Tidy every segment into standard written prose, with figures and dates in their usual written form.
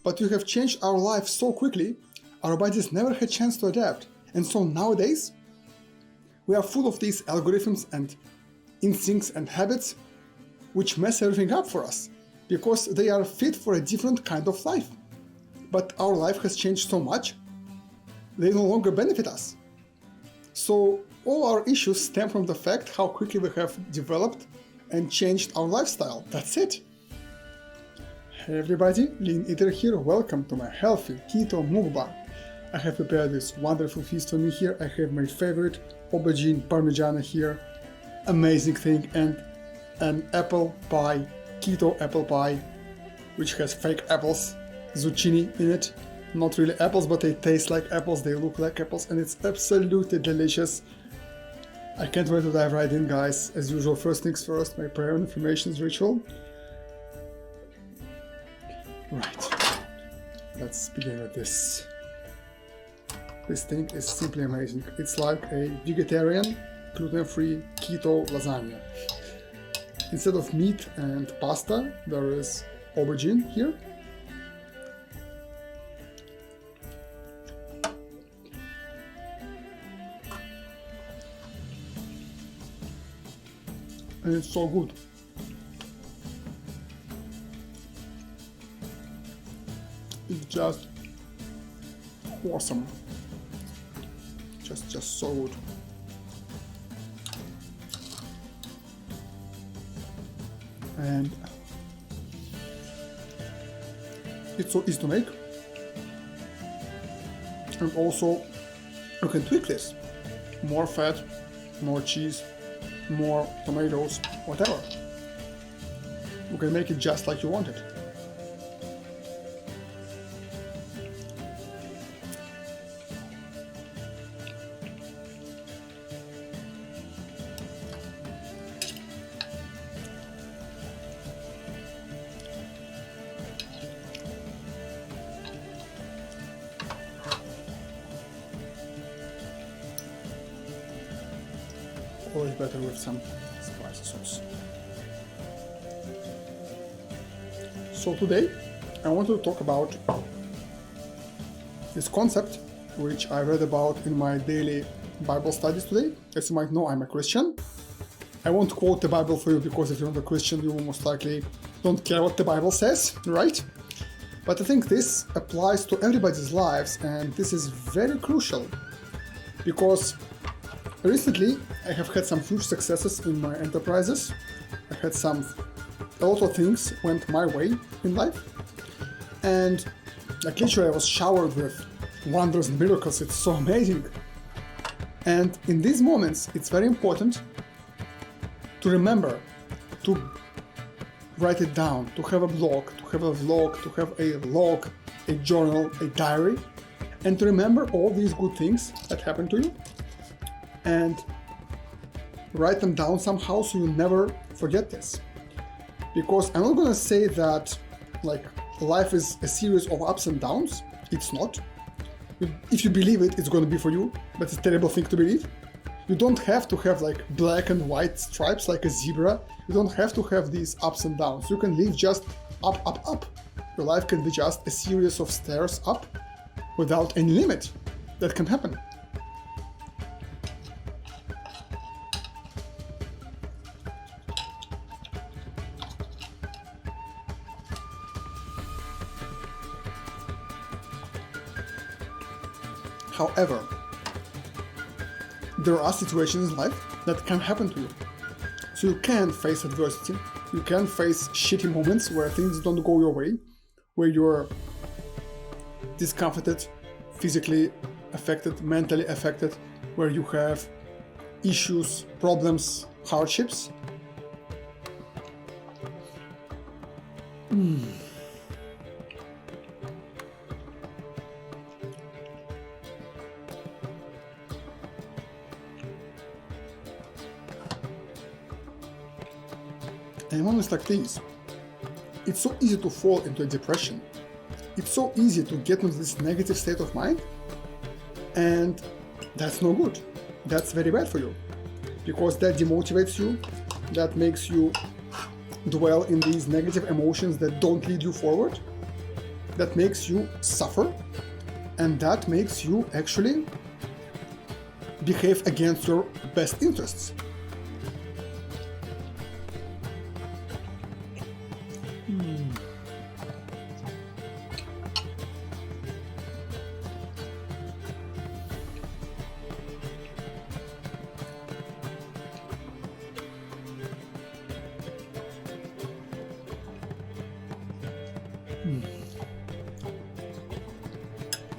But we have changed our life so quickly, our bodies never had a chance to adapt. And so nowadays, we are full of these algorithms and instincts and habits which mess everything up for us because they are fit for a different kind of life. But our life has changed so much, they no longer benefit us. So all our issues stem from the fact how quickly we have developed and changed our lifestyle. That's it. Hey everybody, Lean Eater here. Welcome to my healthy Keto Mukbang. I have prepared this wonderful feast for me here. I have my favorite aubergine parmigiana here. Amazing thing. And an apple pie, keto apple pie, which has fake apples, zucchini in it. Not really apples, but they taste like apples, they look like apples, and it's absolutely delicious. I can't wait to dive right in, guys. As usual, first things first, my prayer and affirmations ritual. Right, let's begin with this. This thing is simply amazing. It's like a vegetarian, gluten-free keto lasagna. Instead of meat and pasta, there is aubergine here. And it's so good. It's just awesome. Just so good. And it's so easy to make. And also you can tweak this. More fat, more cheese, more tomatoes, whatever. You can make it just like you want it. Always better with some spicy sauce. So today I wanted to talk about this concept which I read about in my daily Bible studies today. As you might know, I'm a Christian. I won't quote the Bible for you because if you're not a Christian you most likely don't care what the Bible says, right? But I think this applies to everybody's lives, and this is very crucial because recently, I have had some huge successes in my enterprises. I had a lot of things went my way in life. And like literally I was showered with wonders and miracles. It's so amazing. And in these moments, it's very important to remember to write it down, to have a blog, to have a vlog, to have a log, a journal, a diary, and to remember all these good things that happened to you. And write them down somehow so you never forget this. Because I'm not gonna say that like life is a series of ups and downs. It's not. If you believe it, it's gonna be for you, but it's a terrible thing to believe. You don't have to have like black and white stripes like a zebra. You don't have to have these ups and downs. You can live just up, up, up. Your life can be just a series of stairs up without any limit. That can happen. However, there are situations in life that can happen to you. So you can face adversity, you can face shitty moments where things don't go your way, where you're discomforted, physically affected, mentally affected, where you have issues, problems, hardships. And in moments like these, it's so easy to fall into a depression. It's so easy to get into this negative state of mind, and that's no good. That's very bad for you, because that demotivates you, that makes you dwell in these negative emotions that don't lead you forward, that makes you suffer, and that makes you actually behave against your best interests.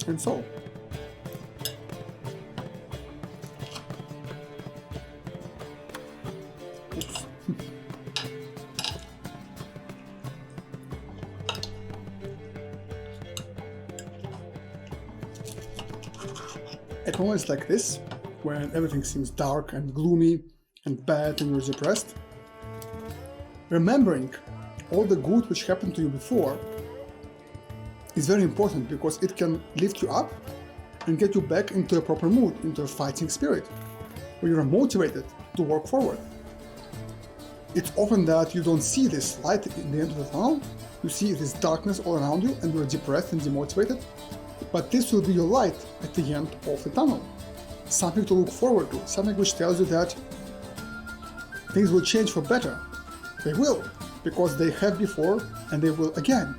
And so, oops. At moments like this, when everything seems dark and gloomy and bad and you're depressed, remembering all the good which happened to you before is very important, because it can lift you up and get you back into a proper mood, into a fighting spirit, where you're motivated to work forward. It's often that you don't see this light in the end of the tunnel, you see this darkness all around you and you're depressed and demotivated, but this will be your light at the end of the tunnel. Something to look forward to, something which tells you that things will change for better. They will, because they have before and they will again.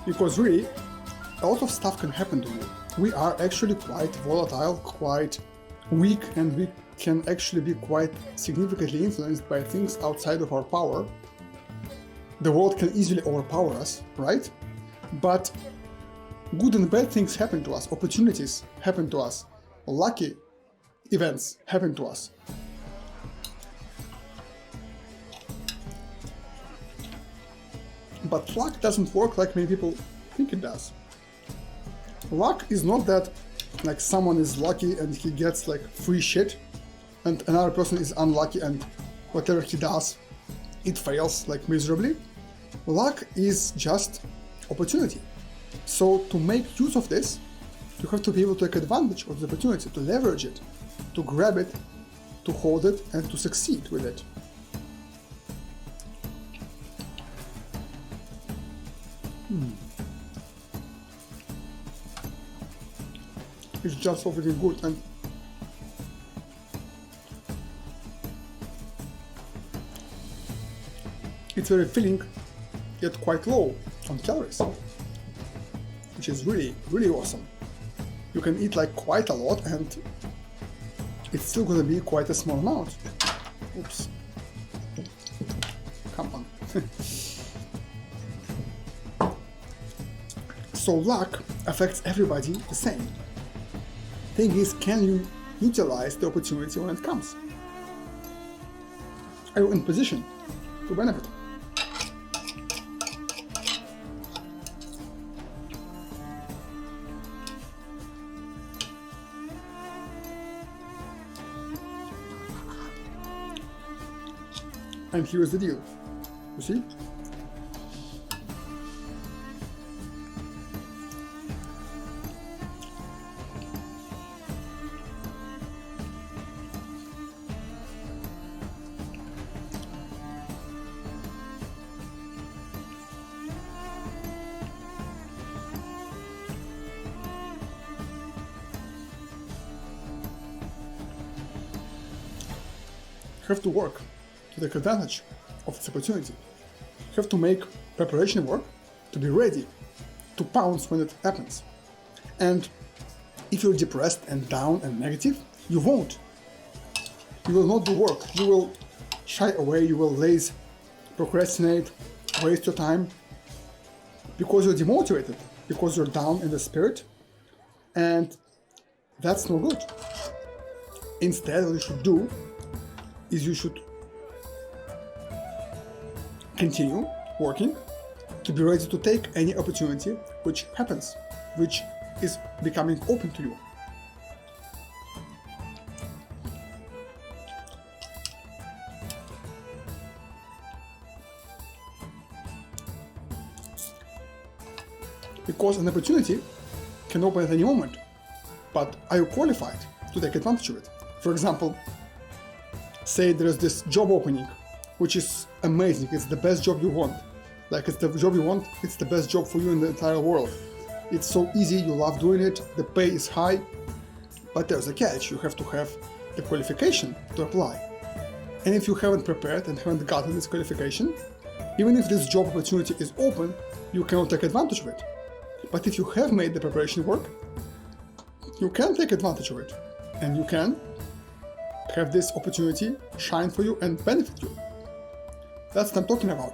Because really, a lot of stuff can happen to you. We are actually quite volatile, quite weak, and we can actually be quite significantly influenced by things outside of our power. The world can easily overpower us, right? But good and bad things happen to us, opportunities happen to us, lucky events happen to us. But luck doesn't work like many people think it does. Luck is not that like someone is lucky and he gets like free shit and another person is unlucky and whatever he does, it fails like miserably. Luck is just opportunity. So to make use of this, you have to be able to take advantage of the opportunity, to leverage it, to grab it, to hold it, and to succeed with it. It's just so very good, and it's very filling, yet quite low on calories, which is really, really awesome. You can eat like quite a lot and it's still gonna be quite a small amount. Oops. Come on. So luck affects everybody the same. Thing is, can you utilize the opportunity when it comes? Are you in position to benefit? And here's the deal, you see? You have to work to take advantage of this opportunity. You have to make preparation work to be ready to pounce when it happens. And if you're depressed and down and negative, you won't. You will not do work. You will shy away, you will laze, procrastinate, waste your time because you're demotivated, because you're down in the spirit, and that's no good. Instead, what you should do is you should continue working to be ready to take any opportunity which happens, which is becoming open to you. Because an opportunity can open at any moment, but are you qualified to take advantage of it? For example, say there is this job opening, which is amazing, it's the best job you want. Like it's the job you want, it's the best job for you in the entire world. It's so easy, you love doing it, the pay is high, but there's a catch, you have to have the qualification to apply. And if you haven't prepared and haven't gotten this qualification, even if this job opportunity is open, you cannot take advantage of it. But if you have made the preparation work, you can take advantage of it, and you can have this opportunity shine for you and benefit you. That's what I'm talking about.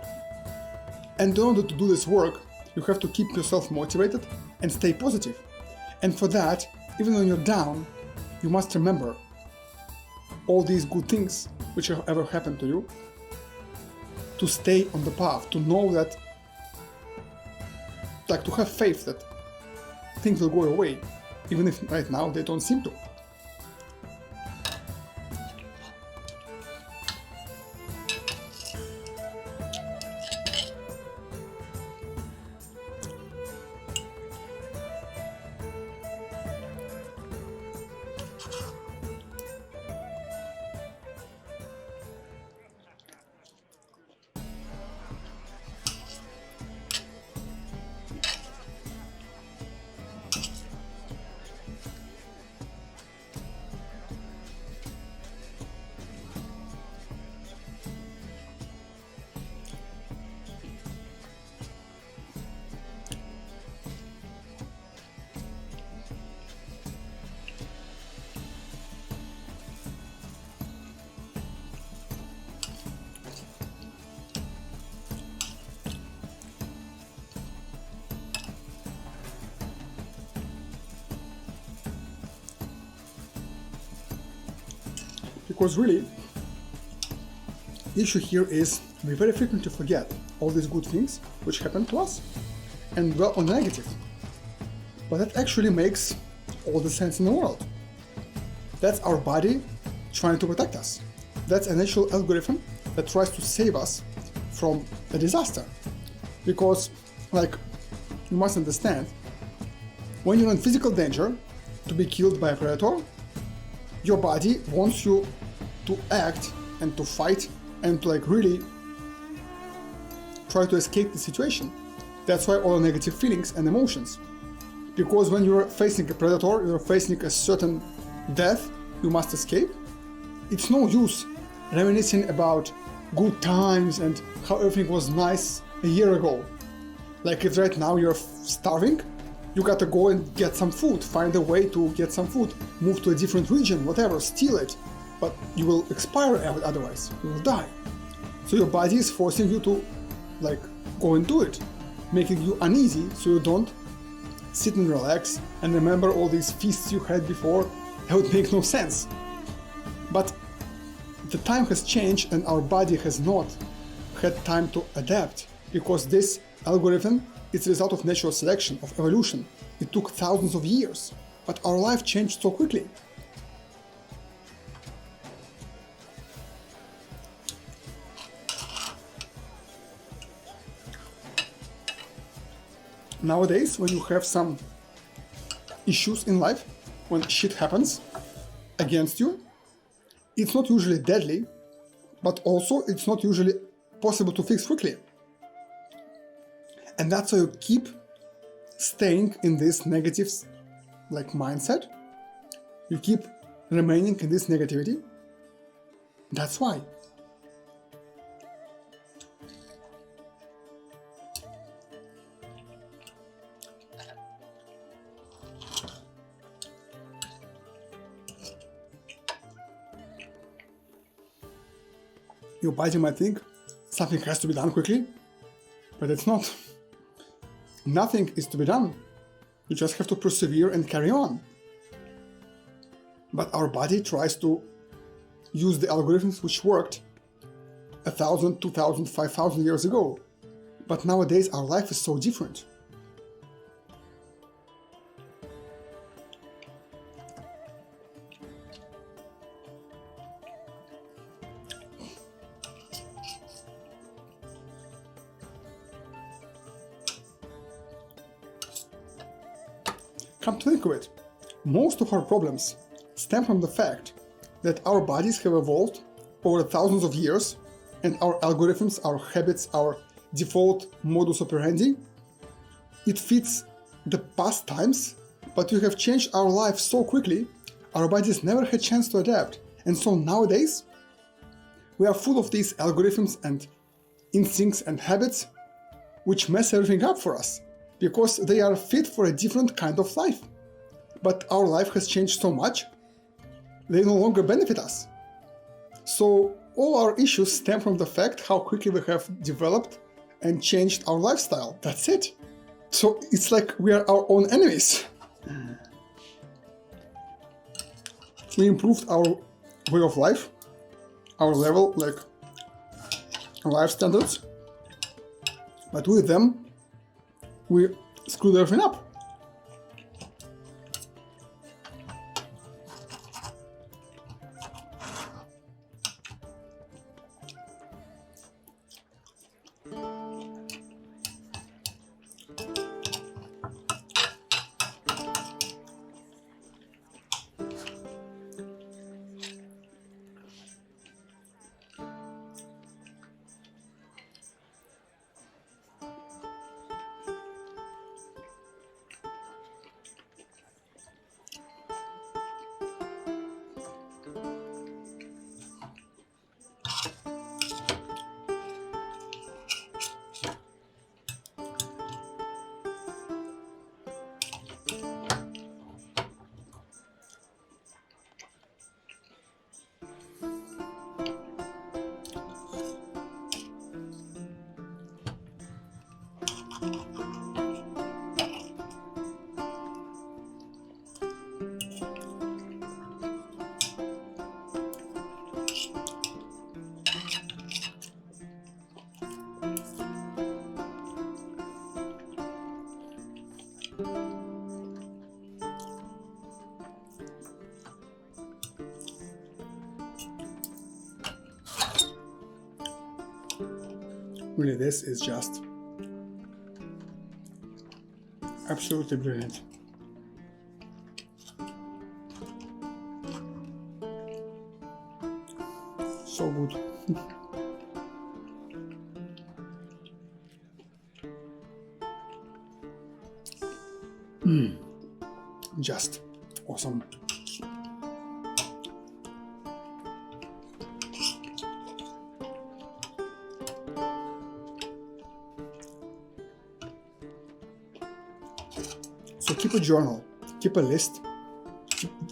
And in order to do this work, you have to keep yourself motivated and stay positive. And for that, even when you're down, you must remember all these good things which have ever happened to you, to stay on the path, to know that, like to have faith that things will go away, even if right now they don't seem to. Because really, the issue here is we very frequently forget all these good things which happen to us and dwell on the negative. But that actually makes all the sense in the world. That's our body trying to protect us. That's a natural algorithm that tries to save us from a disaster. Because, like, you must understand, when you're in physical danger to be killed by a predator, your body wants you to act and to fight and to really try to escape the situation. That's why all the negative feelings and emotions. Because when you're facing a predator, you're facing a certain death you must escape. It's no use reminiscing about good times and how everything was nice a year ago. Like if right now you're starving, you gotta go and get some food, find a way to get some food, move to a different region, whatever, steal it, but you will expire otherwise, you will die. So your body is forcing you to go and do it, making you uneasy so you don't sit and relax and remember all these feasts you had before. That would make no sense. But the time has changed and our body has not had time to adapt, because this algorithm is the result of natural selection, of evolution. It took thousands of years, but our life changed so quickly. Nowadays, when you have some issues in life, when shit happens against you, it's not usually deadly, but also it's not usually possible to fix quickly. And that's why you keep staying in this negative mindset. You keep remaining in this negativity. That's why. Your body might think something has to be done quickly, But it's not. Nothing is to be done. You just have to persevere and carry on. But our body tries to use the algorithms which worked 1,000, 2,000, 5,000 years ago. But nowadays our life is so different. Come to think of it, most of our problems stem from the fact that our bodies have evolved over thousands of years, and our algorithms, our habits, our default modus operandi, it fits the past times, but we have changed our lives so quickly, our bodies never had a chance to adapt. And so nowadays, we are full of these algorithms and instincts and habits which mess everything up for us, because they are fit for a different kind of life. But our life has changed so much, they no longer benefit us. So all our issues stem from the fact how quickly we have developed and changed our lifestyle. That's it. So it's like we are our own enemies. We improved our way of life, our level, like life standards, but with them, we screwed everything up. Really, this is just absolutely brilliant. So good. Just awesome. So keep a journal, keep a list,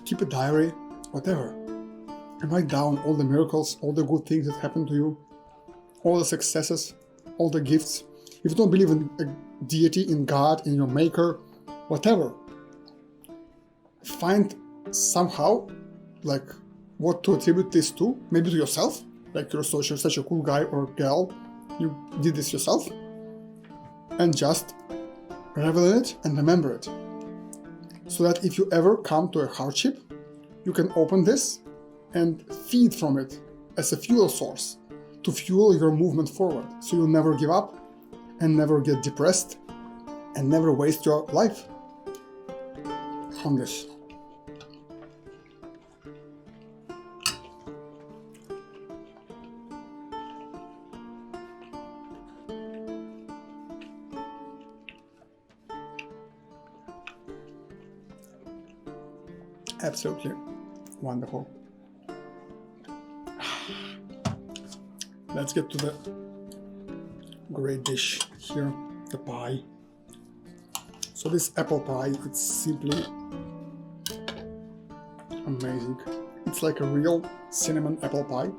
keep a diary, whatever. And write down all the miracles, all the good things that happened to you, all the successes, all the gifts. If you don't believe in a deity, in God, in your maker, whatever, find somehow like what to attribute this to, maybe to yourself, like you're such a cool guy or girl, you did this yourself, and just revel in it and remember it. So that if you ever come to a hardship, you can open this and feed from it as a fuel source to fuel your movement forward. So you'll never give up and never get depressed and never waste your life on this. Absolutely wonderful. Let's get to the great dish here, the pie. So this apple pie, it's simply amazing. It's like a real cinnamon apple pie.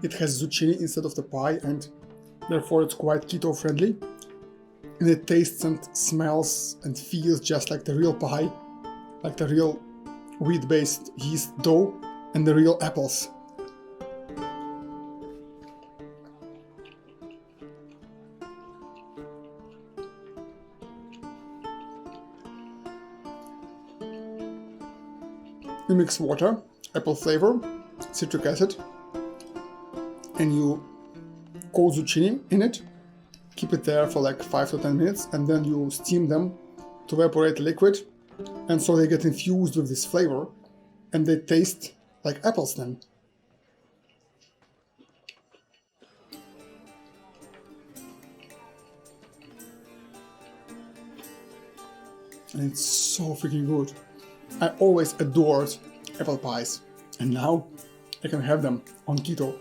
It has zucchini instead of the pie, and therefore it's quite keto friendly, and it tastes and smells and feels just like the real pie, like the real wheat-based yeast dough and the real apples. You mix water, apple flavor, citric acid, and you coat zucchini in it, keep it there for like 5 to 10 minutes, and then you steam them to evaporate liquid, and so they get infused with this flavor, and they taste like apples then. And it's so freaking good. I always adored apple pies, and now I can have them on keto.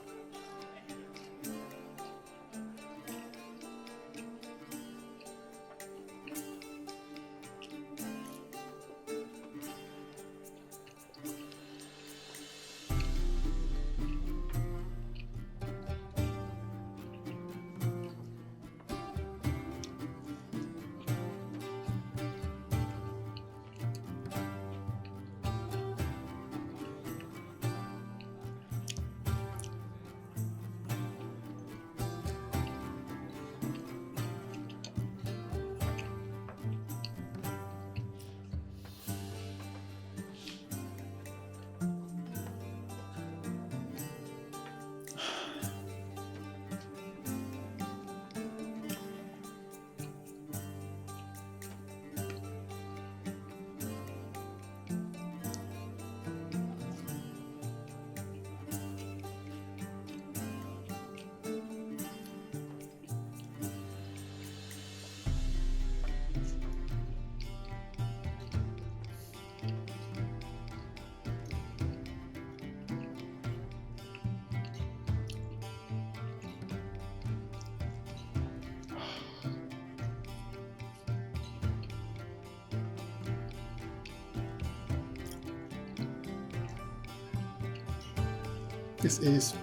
This is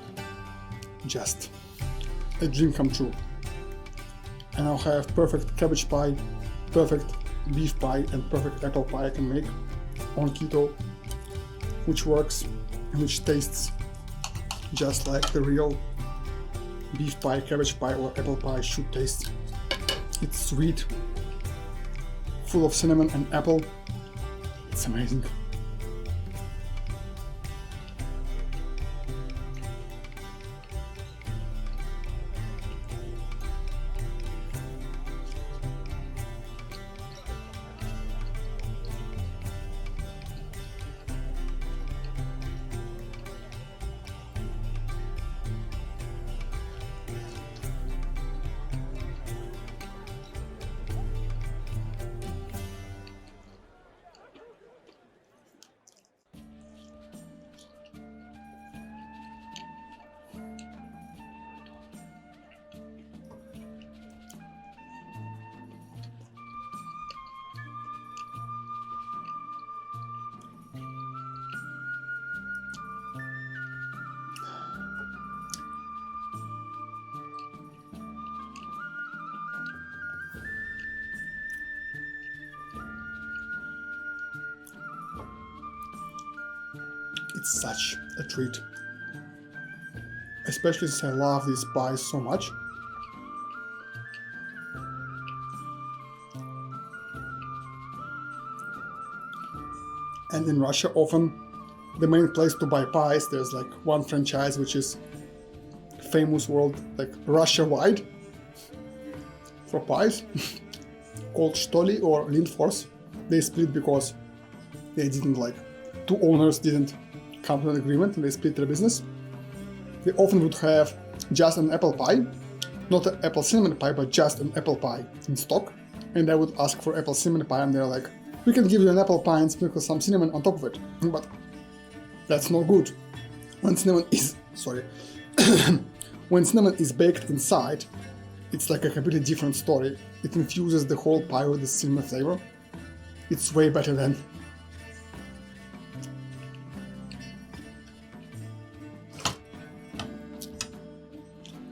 just a dream come true. And I'll have perfect cabbage pie, perfect beef pie, and perfect apple pie I can make on keto, which works and which tastes just like the real beef pie, cabbage pie, or apple pie should taste. It's sweet, full of cinnamon and apple. It's amazing. It's such a treat, especially since I love these pies so much. And in Russia, often the main place to buy pies, there's like one franchise which is famous world, like Russia-wide for pies, called Stoli or Lindfors. They split because they didn't like, two owners didn't come to an agreement and they split their business. They often would have just an apple pie, not an apple cinnamon pie, but just an apple pie in stock. And I would ask for apple cinnamon pie, and they're like, we can give you an apple pie and sprinkle some cinnamon on top of it. But that's not good. When cinnamon is, when cinnamon is baked inside, it's like a completely different story. It infuses the whole pie with the cinnamon flavor. It's way better than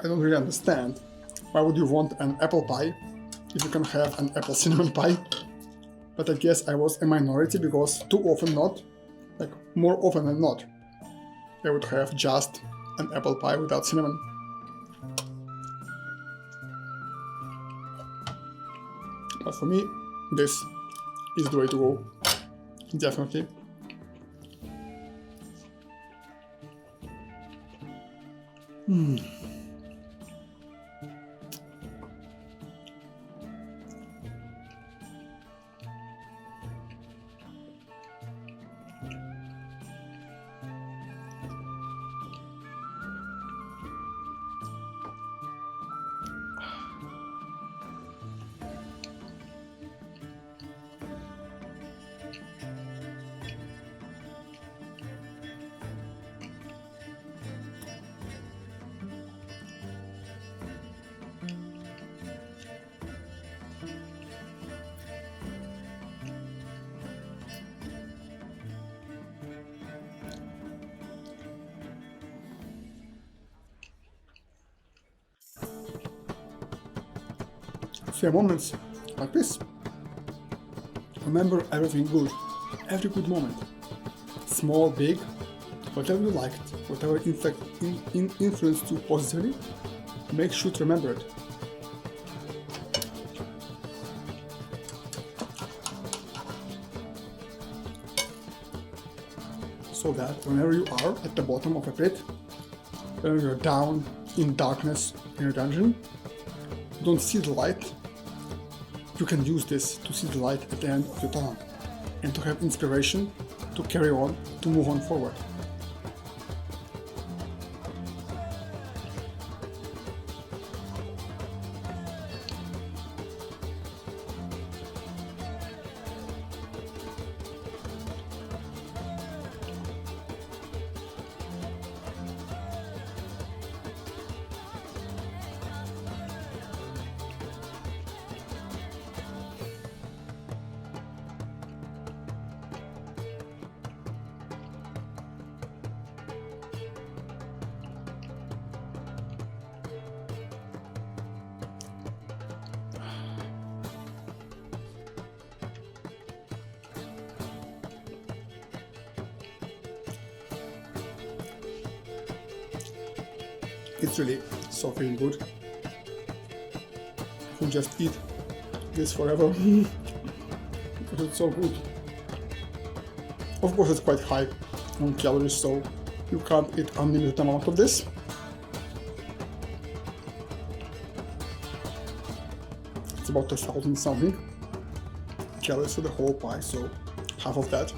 I don't really understand why would you want an apple pie if you can have an apple cinnamon pie? But I guess I was a minority because too often not, like more often than not, I would have just an apple pie without cinnamon. But for me, this is the way to go, definitely. So moments like this. Remember everything good, every good moment. Small, big, whatever you liked, whatever influenced you positively, make sure to remember it. So that whenever you are at the bottom of a pit, when you're down in darkness in your dungeon, you don't see the light, you can use this to see the light at the end of your tunnel and to have inspiration to carry on, to move on forward. It's really so feeling good. I can just eat this forever because it's so good. Of course, it's quite high on calories, so you can't eat unlimited amount of this. It's about 1,000 something calories for the whole pie, so half of that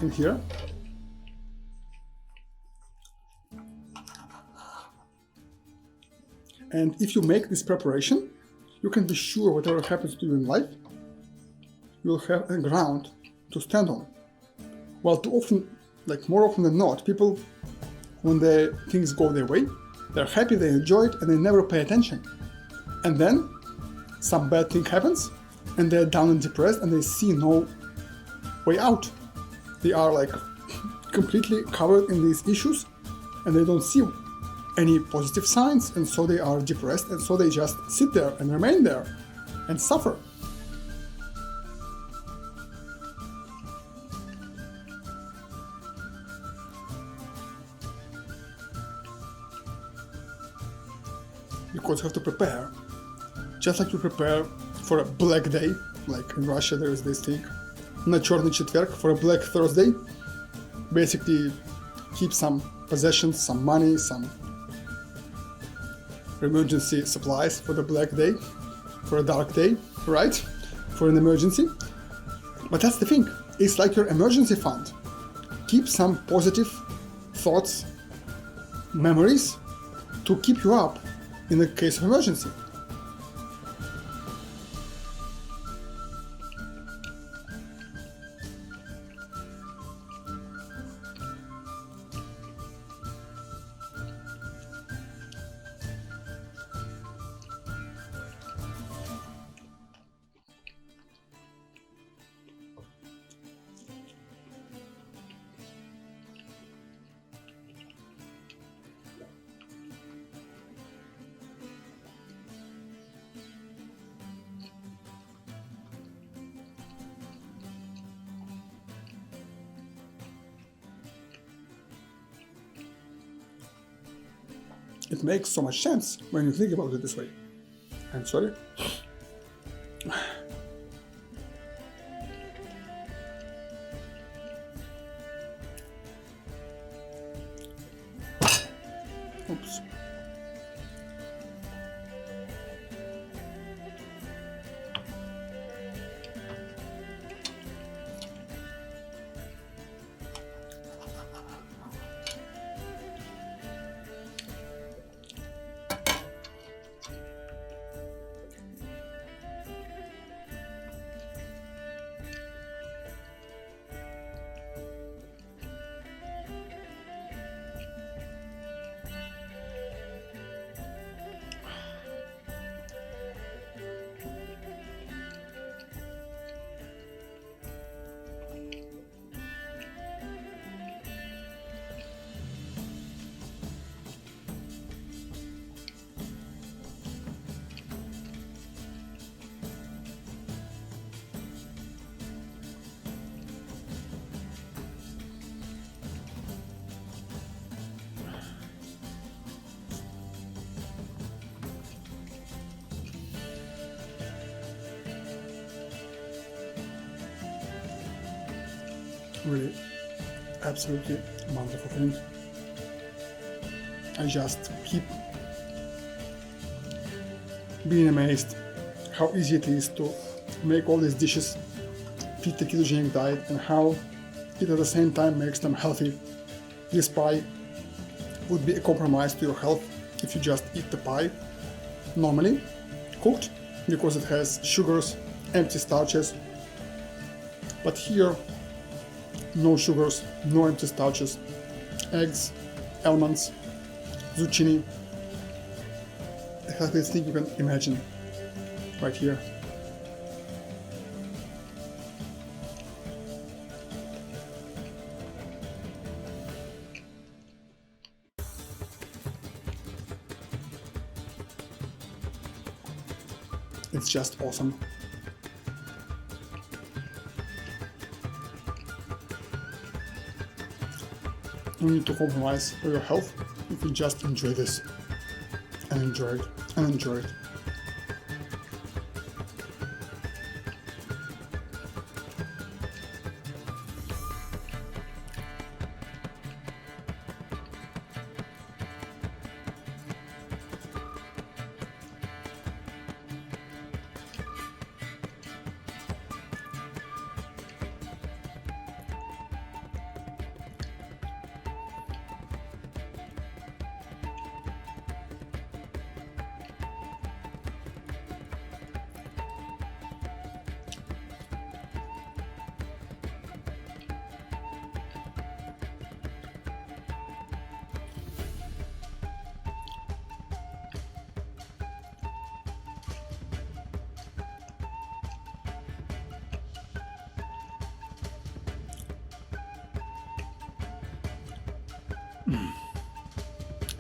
in here. And if you make this preparation, you can be sure whatever happens to you in life, you'll have a ground to stand on. Well, too often, like more often than not, people, when things go their way, they're happy, they enjoy it, and they never pay attention. And then some bad thing happens, and they're down and depressed, and they see no way out. They are like completely covered in these issues, and they don't see any positive signs, and so they are depressed, and so they just sit there and remain there and suffer. Because you have to prepare, just like you prepare for a black day, like in Russia there is this thing, на черный четверг, for a black Thursday. Basically keep some possessions, some money, some emergency supplies for the black day, for a dark day, right? For an emergency. But that's the thing, it's like your emergency fund. Keep some positive thoughts, memories to keep you up in the case of emergency. It makes so much sense when you think about it this way. I'm sorry. Oops. Really, absolutely wonderful thing. I just keep being amazed how easy it is to make all these dishes fit the ketogenic diet and how it at the same time makes them healthy. This pie would be a compromise to your health if you just eat the pie normally cooked, because it has sugars, empty starches. But here, no sugars, no empty starches, eggs, almonds, zucchini, the healthiest thing you can imagine right here. It's just awesome. You need to compromise for your health if you just enjoy this and enjoy it and enjoy it.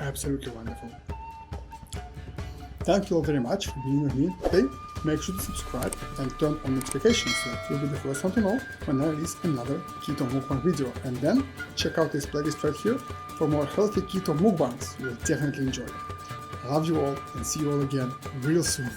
Absolutely wonderful. Thank you all very much for being with me today. Make sure to subscribe and turn on notifications so that you'll be the first one to know when I release another Keto Mukbang video. And then check out this playlist right here for more healthy Keto Mukbangs you'll definitely enjoy. I love you all and see you all again real soon.